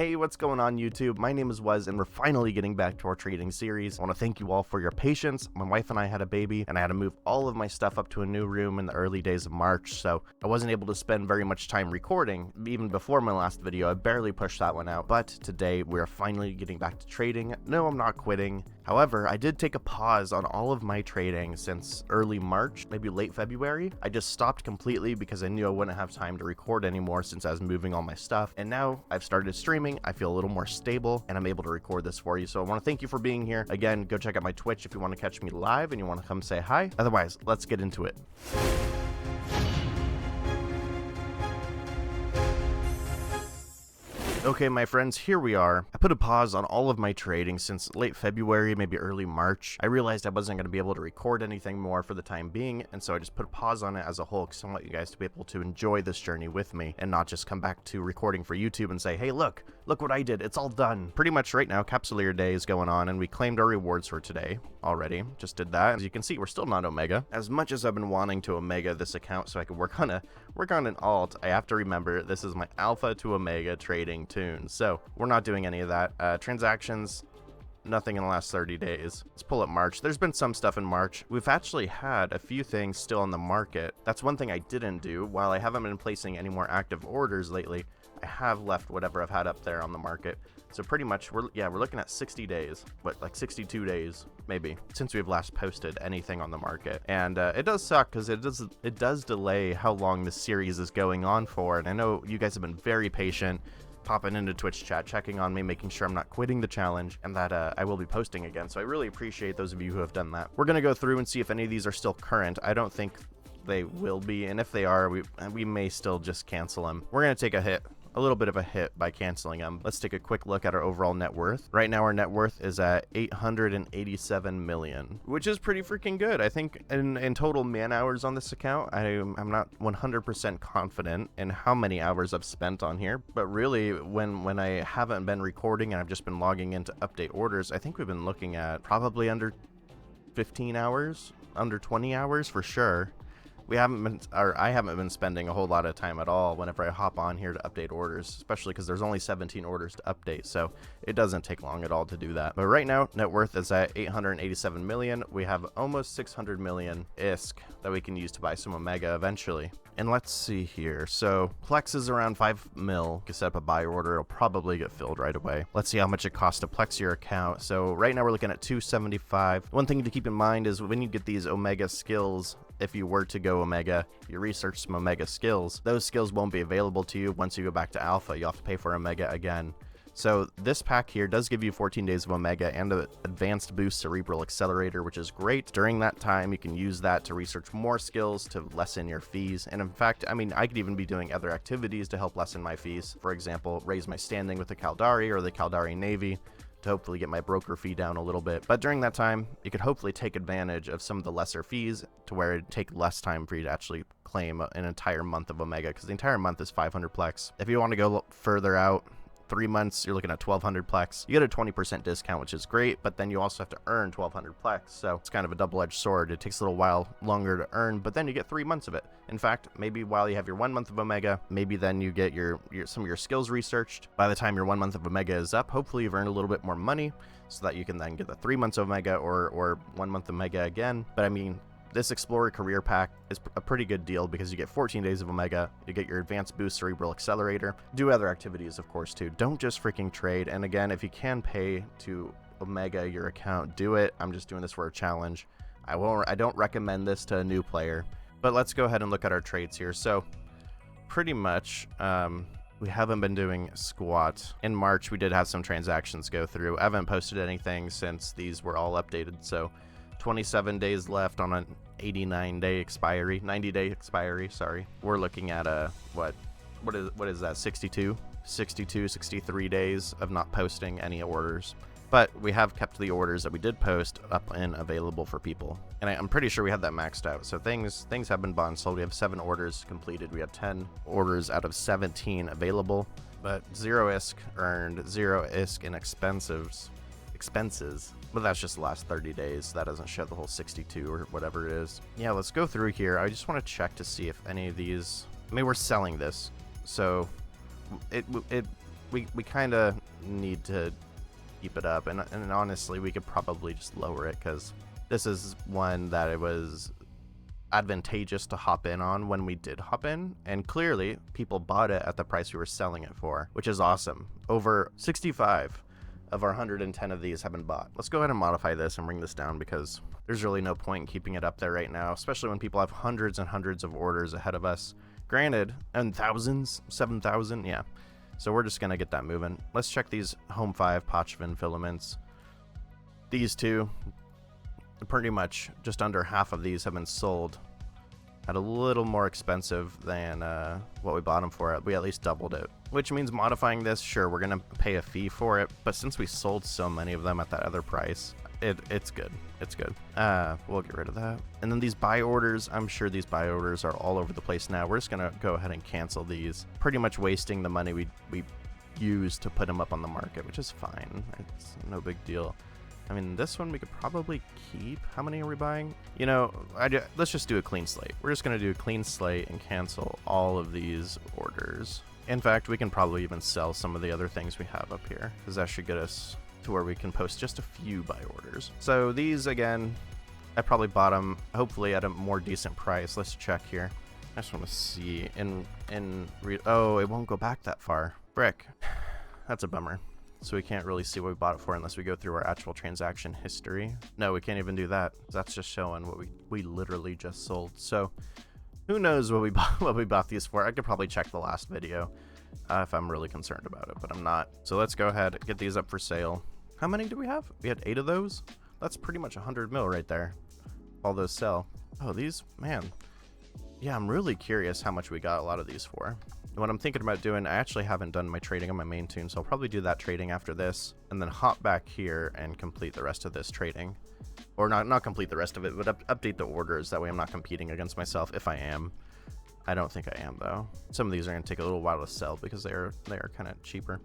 Hey, what's going on YouTube? My name is Waz, and we're finally getting back to our trading series. I want to thank you all for your patience. My wife and I had a baby, and I had to move all of my stuff up to a new room in the early days of March, so I wasn't able to spend very much time recording. Even before my last video, I barely pushed that one out, but today we're finally getting back to trading. No, I'm not quitting. However, I did take a pause on all of my trading since early March, maybe late February. I just stopped completely because I knew I wouldn't have time to record anymore since I was moving all my stuff, and now I've started streaming. I feel a little more stable and I'm able to record this for you. So I want to thank you for being here. Again, go check out my Twitch if you want to catch me live and you want to come say hi. Otherwise, let's get into it. Okay, my friends, here we are. I put a pause on all of my trading since late February, maybe early March. I realized I wasn't going to be able to record anything more for the time being, and so I just put a pause on it as a whole because I want you guys to be able to enjoy this journey with me and not just come back to recording for YouTube and say, hey, look what I did. It's all done. Pretty much right now, Capsuleer Day is going on, and we claimed our rewards for today already. Just did that. As you can see, we're still not Omega. As much as I've been wanting to Omega this account so I could work on an alt, I have to remember this is my Alpha to Omega trading tune. So we're not doing any of that. Transactions, nothing in the last 30 days. Let's pull up March. There's been some stuff in March. We've actually had a few things still on the market. That's one thing I didn't do. While I haven't been placing any more active orders lately, I have left whatever I've had up there on the market. So pretty much we're looking at 60 days, but like 62 days maybe since we've last posted anything on the market. And it does suck because it does delay how long this series is going on for. And I know you guys have been very patient, popping into Twitch chat, checking on me, making sure I'm not quitting the challenge, and that I will be posting again. So I really appreciate those of you who have done that. We're gonna go through and see if any of these are still current. I don't think they will be, and if they are, we may still just cancel them. We're gonna take a little bit of a hit by canceling them. Let's take a quick look at our overall net worth. Right now our net worth is at 887 million, which is pretty freaking good. I think in total man hours on this account, I'm not 100% confident in how many hours I've spent on here, but really when I haven't been recording and I've just been logging in to update orders, I think we've been looking at probably under 15 hours, under 20 hours for sure. I haven't been spending a whole lot of time at all whenever I hop on here to update orders, especially because there's only 17 orders to update, so it doesn't take long at all to do that. But right now, net worth is at 887 million. We have almost 600 million ISK that we can use to buy some Omega eventually. And let's see here. So Plex is around 5 mil. You can set up a buy order. It'll probably get filled right away. Let's see how much it costs to Plex your account. So right now we're looking at 275. One thing to keep in mind is when you get these Omega skills, if you were to go Omega, you research some Omega skills, those skills won't be available to you once you go back to Alpha. You'll have to pay for Omega again. So this pack here does give you 14 days of Omega and an advanced boost cerebral accelerator, which is great. During that time, you can use that to research more skills to lessen your fees. And in fact, I mean, I could even be doing other activities to help lessen my fees. For example, raise my standing with the Caldari or the Caldari Navy to hopefully get my broker fee down a little bit. But during that time, you could hopefully take advantage of some of the lesser fees to where it'd take less time for you to actually claim an entire month of Omega, because the entire month is 500 Plex. If you want to go further out, 3 months, you're looking at 1200 Plex. You get a 20% discount, which is great, but then you also have to earn 1200 Plex. So it's kind of a double-edged sword. It takes a little while longer to earn, but then you get 3 months of it. In fact, maybe while you have your 1 month of Omega, maybe then you get some of your skills researched. By the time your 1 month of Omega is up, hopefully you've earned a little bit more money so that you can then get the 3 months of Omega or 1 month of Omega again. But I mean, this Explorer Career Pack is a pretty good deal because you get 14 days of Omega, you get your Advanced Boost Cerebral Accelerator, do other activities, of course, too. Don't just freaking trade. And again, if you can pay to Omega your account, do it. I'm just doing this for a challenge. I don't recommend this to a new player. But let's go ahead and look at our trades here. So pretty much, we haven't been doing squat. In March, we did have some transactions go through. I haven't posted anything since these were all updated, so 27 days left on an 89-day expiry, 90-day expiry, sorry. We're looking at what is that, 62, 63 days of not posting any orders. But we have kept the orders that we did post up and available for people. And I'm pretty sure we had that maxed out. So things have been bought and sold. We have 7 orders completed. We have 10 orders out of 17 available, but 0 ISK earned, 0 ISK in expenses. But that's just the last 30 days. That doesn't show the whole 62 or whatever it is. Yeah, let's go through here. I just want to check to see if any of these, I mean, we're selling this, so it we kind of need to keep it up, and honestly, we could probably just lower it, because this is one that it was advantageous to hop in on when we did hop in, and clearly people bought it at the price we were selling it for, which is awesome. Over 65 of our 110 of these have been bought. Let's go ahead and modify this and bring this down, because there's really no point in keeping it up there right now, especially when people have hundreds and hundreds of orders ahead of us. Granted, and thousands, 7,000, yeah. So we're just gonna get that moving. Let's check these Home 5 Pochvin filaments. These two, pretty much just under half of these have been sold at a little more expensive than what we bought them for. We at least doubled it, which means modifying this, sure, we're gonna pay a fee for it, but since we sold so many of them at that other price, it's good. It's good. We'll get rid of that. And then these buy orders, I'm sure these buy orders are all over the place now. We're just gonna go ahead and cancel these, pretty much wasting the money we used to put them up on the market, which is fine. It's no big deal. I mean, this one we could probably keep. How many are we buying? You know, let's just do a clean slate. We're just going to do a clean slate and cancel all of these orders. In fact, we can probably even sell some of the other things we have up here, because that should get us to where we can post just a few buy orders. So these, again, I probably bought them hopefully at a more decent price. Let's check here. I just want to see. Oh, it won't go back that far. Frick. That's a bummer. So we can't really see what we bought it for unless we go through our actual transaction history. No, we can't even do that. That's just showing what we literally just sold. So who knows what we bought these for. I could probably check the last video if I'm really concerned about it, but I'm not. So let's go ahead and get these up for sale. How many do we have? We had 8 of those. That's pretty much 100 mil right there. All those sell. Oh, these, man. Yeah, I'm really curious how much we got a lot of these for. What I'm thinking about doing, I actually haven't done my trading on my main tune, so I'll probably do that trading after this, and then hop back here and complete the rest of this trading. Or not complete the rest of it, but update the orders. That way I'm not competing against myself, if I am. I don't think I am, though. Some of these are going to take a little while to sell because they are kind of cheaper.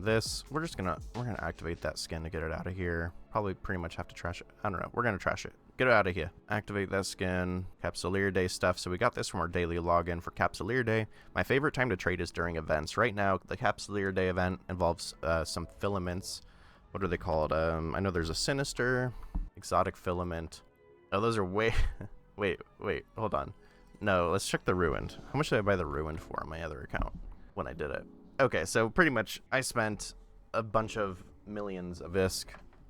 This, we're gonna activate that skin to get it out of here. Probably pretty much have to trash it. I don't know. We're gonna trash it. Get it out of here. Activate that skin. Capsuleer Day stuff. So we got this from our daily login for Capsuleer Day. My favorite time to trade is during events. Right now, the Capsuleer Day event involves some filaments. What are they called? I know there's a Sinister, Exotic Filament. Oh, those are way... wait, hold on. No, let's check the Ruined. How much did I buy the Ruined for on my other account when I did it? Okay, so pretty much I spent a bunch of millions of ISK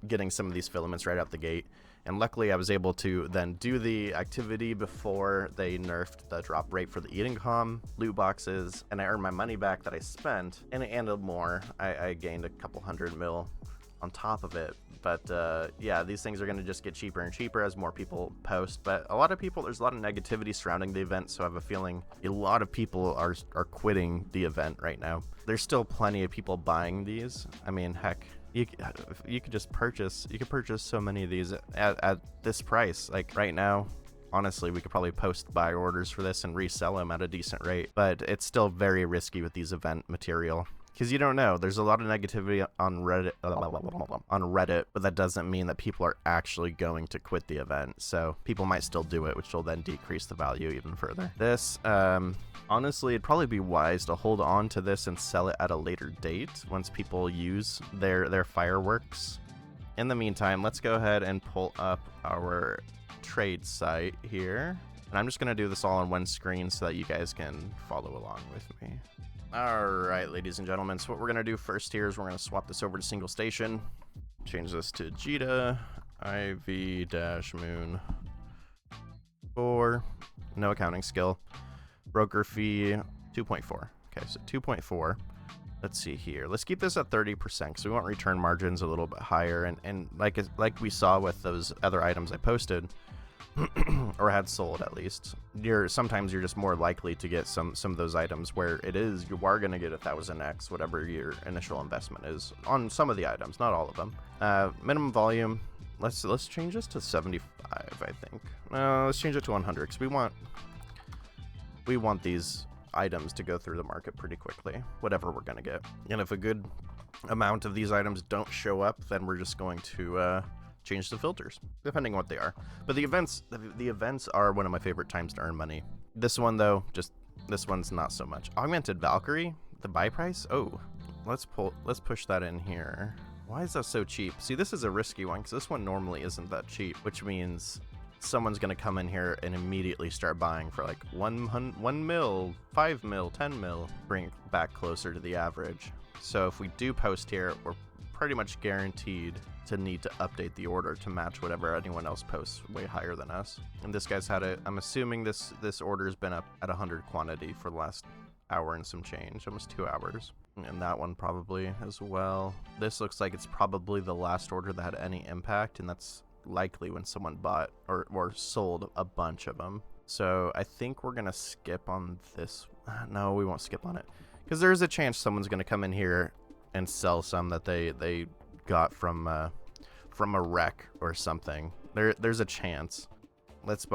getting some of these filaments right out the gate. And luckily I was able to then do the activity before they nerfed the drop rate for the Eating Com loot boxes, and I earned my money back that I spent, and more. I gained a couple 100 mil on top of it. But yeah, these things are going to just get cheaper and cheaper as more people post. But a lot of people, there's a lot of negativity surrounding the event, so I have a feeling a lot of people are quitting the event right now. There's still plenty of people buying these. I mean, heck, you could just purchase, you could purchase so many of these at this price. Like right now, honestly, we could probably post buy orders for this and resell them at a decent rate, but it's still very risky with these event material. Because you don't know. There's a lot of negativity on Reddit, but that doesn't mean that people are actually going to quit the event. So people might still do it, which will then decrease the value even further. This, honestly, it'd probably be wise to hold on to this and sell it at a later date once people use their fireworks. In the meantime, let's go ahead and pull up our trade site here. And I'm just going to do this all on one screen so that you guys can follow along with me. Alright, ladies and gentlemen, so what we're going to do first here is we're going to swap this over to single station. Change this to Jita IV-Moon 4. No accounting skill. Broker fee 2.4. Okay, so 2.4. Let's see here. Let's keep this at 30% because we want return margins a little bit higher. And like we saw with those other items I posted, or had sold at least, sometimes you're just more likely to get some of those items where you are going to get 1000x whatever your initial investment is on some of the items, not all of them. Minimum volume, let's change this to 75. I think let's change it to 100 because we want these items to go through the market pretty quickly, whatever we're going to get. And if a good amount of these items don't show up, then we're just going to change the filters, depending on what they are. But the events are one of my favorite times to earn money. This one, though, this one's not so much. Augmented Valkyrie, the buy price? Oh, let's push that in here. Why is that so cheap? See, this is a risky one because this one normally isn't that cheap, which means someone's gonna come in here and immediately start buying for like 1 mil, 5 mil, 10 mil, bring it back closer to the average. So if we do post here, we're pretty much guaranteed to need to update the order to match whatever anyone else posts way higher than us. And this guy's had it. I'm assuming this order's been up at 100 quantity for the last hour and some change, almost 2 hours. And that one probably as well. This looks like it's probably the last order that had any impact, and that's likely when someone bought or sold a bunch of them. So I think we're gonna skip on this. No, we won't skip on it because there's a chance someone's gonna come in here and sell some that they got from a wreck or something. There's a chance. Let's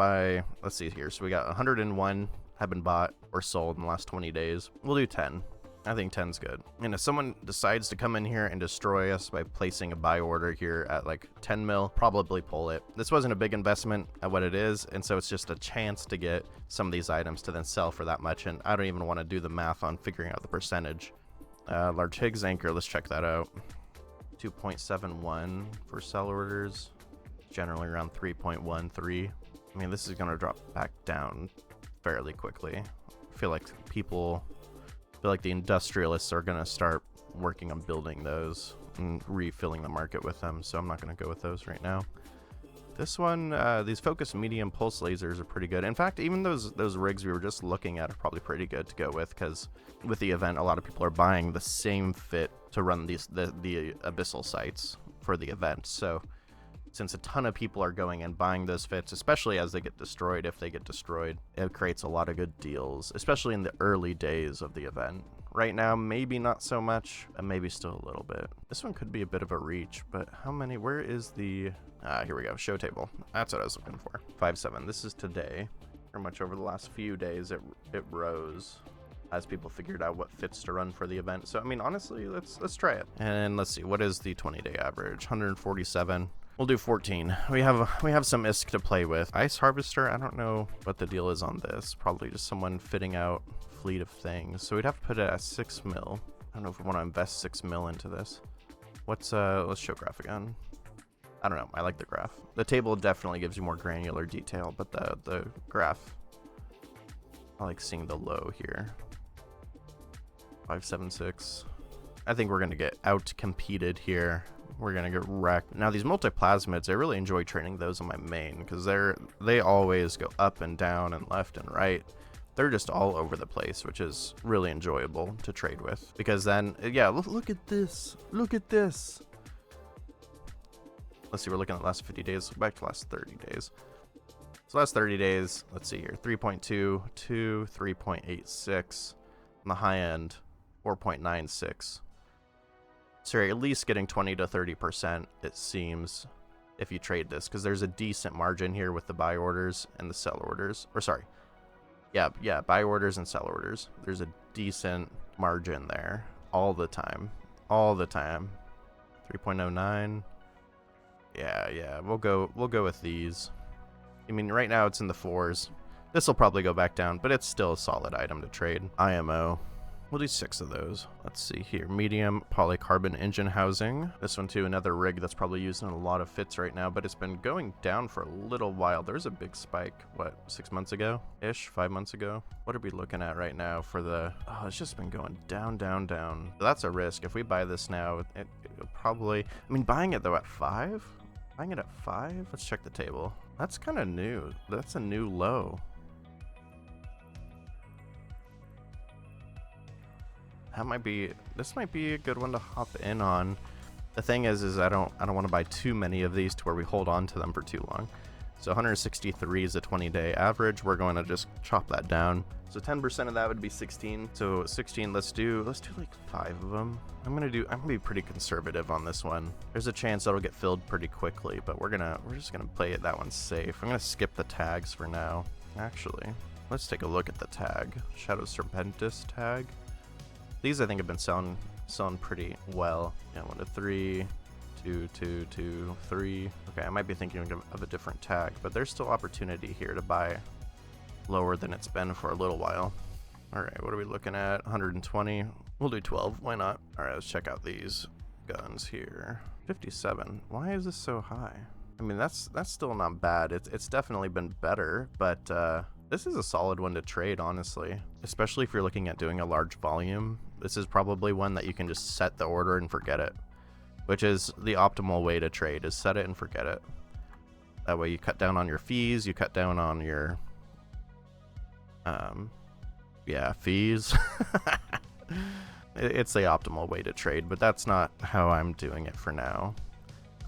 see here. So we got 101 have been bought or sold in the last 20 days. We'll do 10. I think 10's good. And if someone decides to come in here and destroy us by placing a buy order here at like 10 mil, probably pull it. This wasn't a big investment at what it is, and so it's just a chance to get some of these items to then sell for that much, and I don't even want to do the math on figuring out the percentage. Large Higgs anchor, let's check that out. 2.71 for sell orders, generally around 3.13. I mean, this is going to drop back down fairly quickly. I feel like the industrialists are going to start working on building those and refilling the market with them, so I'm not going to go with those right now. This one, these focused medium pulse lasers are pretty good. In fact, even those rigs we were just looking at are probably pretty good to go with, because with the event, a lot of people are buying the same fit to run the abyssal sites for the event. So since a ton of people are going and buying those fits, especially as they get destroyed, if they get destroyed, it creates a lot of good deals, especially in the early days of the event. Right now, maybe not so much, and maybe still a little bit. This one could be a bit of a reach, but how many? Where is the... here we go, show table. That's what I was looking for. 5.7, this is today. Pretty much over the last few days, it rose as people figured out what fits to run for the event. So, I mean, honestly, let's try it. And let's see, what is the 20-day average? 147. We'll do 14. We have some ISK to play with. Ice Harvester, I don't know what the deal is on this. Probably just someone fitting out fleet of things. So we'd have to put it at 6 mil. I don't know if we want to invest 6 mil into this. Let's show graph again. I don't know. I like the graph. The table definitely gives you more granular detail, but the graph, I like seeing the low here. 576. I think we're going to get out competed here. We're going to get wrecked. Now, these multi-plasmids, I really enjoy training those on my main because they always go up and down and left and right. They're just all over the place, which is really enjoyable to trade with. Because then, yeah, look at this. Look at this. Let's see, we're looking at the last 50 days. Back to last 30 days. So last 30 days, let's see here. 3.2 to 3.86. On the high end, 4.96. So you're at least getting 20 to 30%, it seems, if you trade this, because there's a decent margin here with the buy orders and the sell orders. Or sorry, yeah, buy orders and sell orders. There's a decent margin there all the time. 3.09. Yeah, we'll go with these. I mean, right now it's in the 4s. This will probably go back down, but it's still a solid item to trade. IMO. We'll do 6 of those. Let's see here. Medium polycarbon engine housing. This one too, another rig that's probably used in a lot of fits right now, but it's been going down for a little while. There's a big spike, what, 6 months ago? 5 months ago? What are we looking at right now for the... Oh, it's just been going down. That's a risk. If we buy this now, it'll probably... I mean, buying it though at 5? Buying it at 5? Let's check the table. That's kind of new. That's a new low. This might be a good one to hop in on. The thing is I don't want to buy too many of these to where we hold on to them for too long. So 163 is a 20-day average. We're going to just chop that down. So 10% of that would be 16. So 16, let's do like 5 of them. I'm gonna be pretty conservative on this one. There's a chance it'll get filled pretty quickly, but we're just gonna play it that one safe. I'm gonna skip the tags for now. Actually, let's take a look at the tag. Shadow Serpentis tag. These I think have been selling pretty well. Yeah, 1 to 3, 2, 2, 2, 3. Okay, I might be thinking of a different tag, but there's still opportunity here to buy lower than it's been for a little while. All right, what are we looking at? 120. We'll do 12. Why not? All right, let's check out these guns here. 57. Why is this so high? I mean, that's still not bad. It's definitely been better, but this is a solid one to trade, honestly. Especially if you're looking at doing a large volume. This is probably one that you can just set the order and forget it, which is the optimal way to trade, is set it and forget it. That way you cut down on your fees, you cut down on your, yeah, fees. It's the optimal way to trade, but that's not how I'm doing it for now.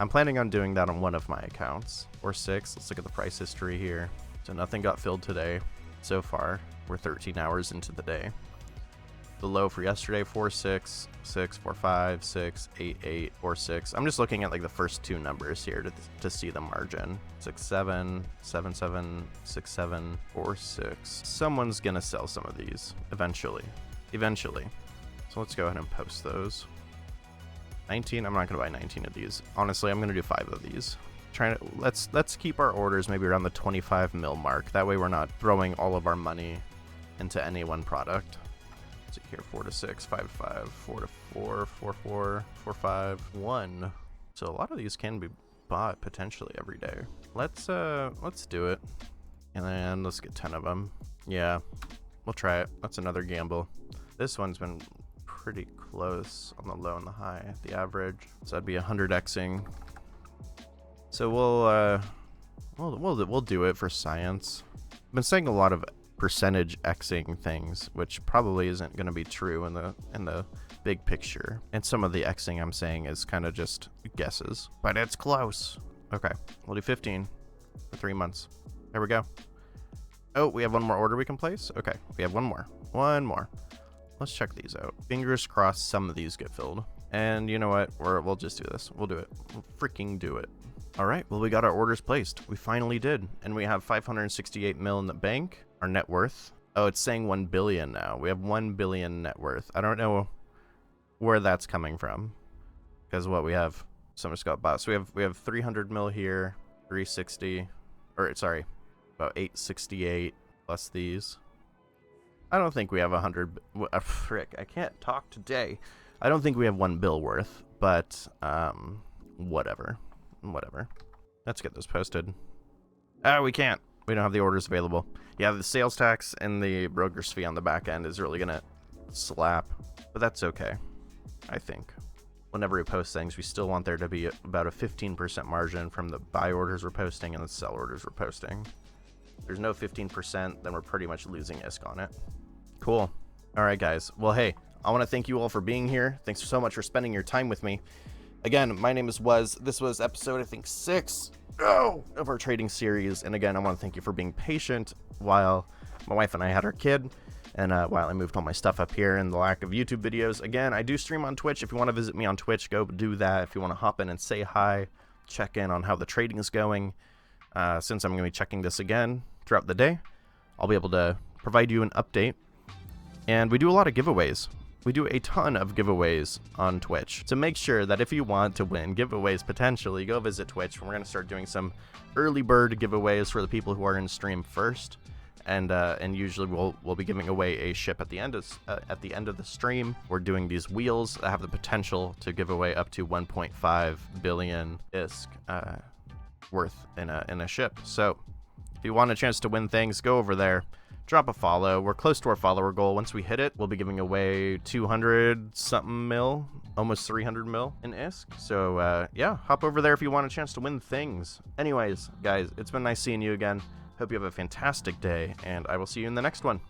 I'm planning on doing that on one of my accounts. Or 6, let's look at the price history here. So nothing got filled today so far. We're 13 hours into the day. The low for yesterday, 4.6, 6, 4.5, 6, 8, 4.6. I'm just looking at like the first two numbers here to see the margin. 6.7, 7.7, 6.7, 4.6. Someone's gonna sell some of these eventually. So let's go ahead and post those. 19. I'm not gonna buy 19 of these. Honestly, I'm gonna do 5 of these. Let's keep our orders maybe around the 25 mil mark. That way we're not throwing all of our money into any one product. Let's see here, 4 to 6, 5 to 5, 4 to 4, 4, 4, 4, 5, 1. So a lot of these can be bought potentially every day. Let's do it, and then let's get 10 of them. Yeah, we'll try it. That's another gamble. This one's been pretty close on the low and the high, the average. So that'd be 100xing. So we'll do it for science. I've been saying a lot of percentage xing things, which probably isn't going to be true in the big picture. And some of the xing I'm saying is kind of just guesses, but it's close. Okay, we'll do 15 for 3 months. There we go. Oh, we have one more order we can place. Okay, we have one more. Let's check these out. Fingers crossed some of these get filled. And you know what? We'll just do this. We'll do it. We'll freaking do it. All right, well, we got our orders placed. We finally did. And we have 568 mil in the bank. Our net worth. Oh, it's saying 1 billion now. We have 1 billion net worth. I don't know where that's coming from. Because what we have, someone just got bought. So we have 300 mil here, 360, or sorry, about 868 plus these. I don't think we have 100. Frick, I can't talk today. I don't think we have 1 bill worth, but whatever. Let's get this posted. We can't. We don't have the orders available. Yeah, the sales tax and the broker's fee on the back end is really gonna slap, but that's okay. I think whenever we post things, we still want there to be about a 15% margin from the buy orders we're posting and the sell orders we're posting. If there's no 15%, then we're pretty much losing ISK on it. Cool. All right, guys. Well, hey, I want to thank you all for being here. Thanks so much for spending your time with me. Again, my name is Waz. This was episode, I think, 6 of our trading series. And again, I want to thank you for being patient while my wife and I had our kid, and while I moved all my stuff up here and the lack of YouTube videos. Again, I do stream on Twitch. If you want to visit me on Twitch, go do that. If you want to hop in and say hi, check in on how the trading is going. Since I'm going to be checking this again throughout the day, I'll be able to provide you an update. And we do a lot of giveaways. We do a ton of giveaways on Twitch. So make sure that if you want to win giveaways potentially, go visit Twitch. We're going to start doing some early bird giveaways for the people who are in stream first. And usually we'll be giving away a ship at the end of the stream. We're doing these wheels that have the potential to give away up to 1.5 billion ISK worth in a ship. So if you want a chance to win things, go over there. Drop a follow. We're close to our follower goal. Once we hit it, we'll be giving away 200 something mil, almost 300 mil in ISK. So yeah, hop over there if you want a chance to win things. Anyways, guys, it's been nice seeing you again. Hope you have a fantastic day, and I will see you in the next one.